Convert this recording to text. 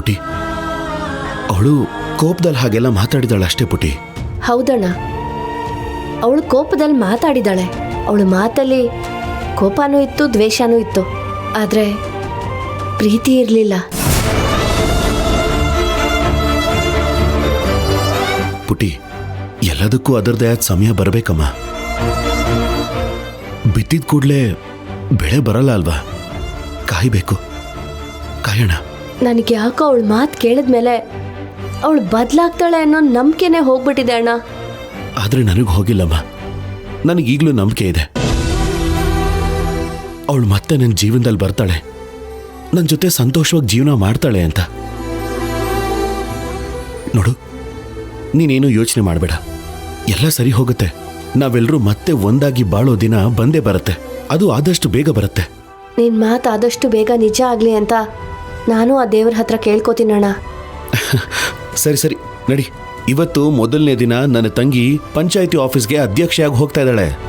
ಪುಟಿ, ಅವಳು ಕೋಪದಲ್ಲಿ ಹಾಗೆಲ್ಲ ಮಾತಾಡಿದಾಳೆ ಅಷ್ಟೇ ಪುಟಿ. ಹೌದಣ್ಣ, ಅವಳು ಕೋಪದಲ್ಲಿ ಮಾತಾಡಿದಾಳೆ. ಅವಳ ಮಾತಲ್ಲಿ ಕೋಪನೂ ಇತ್ತು, ದ್ವೇಷನೂ ಇತ್ತು, ಆದ್ರೆ ಪ್ರೀತಿ ಇರಲಿಲ್ಲ. ಪುಟಿ, ಎಲ್ಲದಕ್ಕೂ ಅದರದೇ ಆದ ಸಮಯ ಬರಬೇಕಮ್ಮ. ಬಿತ್ತಿದ ಕೂಡಲೇ ಬೆಳೆ ಬರಲ್ಲ ಅಲ್ವಾ? ಕಾಯಬೇಕು, ಕಾಯೋಣ. ನನಗೆ ಯಾಕೋ ಅವಳ ಮಾತು ಕೇಳಿದ್ಮೇಲೆ ಅವಳು ಬದಲಾಗ್ತಾಳೆ ಅನ್ನೋ ನಂಬಿಕೆನೇ ಹೋಗ್ಬಿಟ್ಟಿದೆ ಅಣ್ಣ. ಆದರೆ ನನಗೆ ಹೋಗಿಲ್ಲಮ್ಮ. ನನಗೀಗಲೂ ನಂಬಿಕೆ ಇದೆ. ಅವಳು ಮತ್ತೆ ನನ್ನ ಜೀವನದಲ್ಲಿ ಬರ್ತಾಳೆ, ನನ್ನ ಜೊತೆ ಸಂತೋಷವಾಗಿ ಜೀವನ ಮಾಡ್ತಾಳೆ ಅಂತ. ನೋಡು, ನೀನೇನು ಯೋಚನೆ ಮಾಡಬೇಡ, ಎಲ್ಲ ಸರಿ ಹೋಗುತ್ತೆ. ನಾವೆಲ್ಲರೂ ಮತ್ತೆ ಒಂದಾಗಿ ಬಾಳೋ ದಿನ ಬಂದೇ ಬರುತ್ತೆ. ಅದು ಆದಷ್ಟು ಬೇಗ ಬರುತ್ತೆ. ನಿನ್ನ ಮಾತು ಆದಷ್ಟು ಬೇಗ ನಿಜ ಆಗಲಿ ಅಂತ ನಾನು ಆ ದೇವ್ರ ಹತ್ರ ಕೇಳ್ಕೊತೀನಣ್ಣ. ಸರಿ ಸರಿ ನಡಿ. ಇವತ್ತು ಮೊದಲನೇ ದಿನ ನನ್ನ ತಂಗಿ ಪಂಚಾಯಿತಿ ಆಫೀಸ್ಗೆ ಅಧ್ಯಕ್ಷೆಯಾಗಿ ಹೋಗ್ತಾ ಇದ್ದಾಳೆ.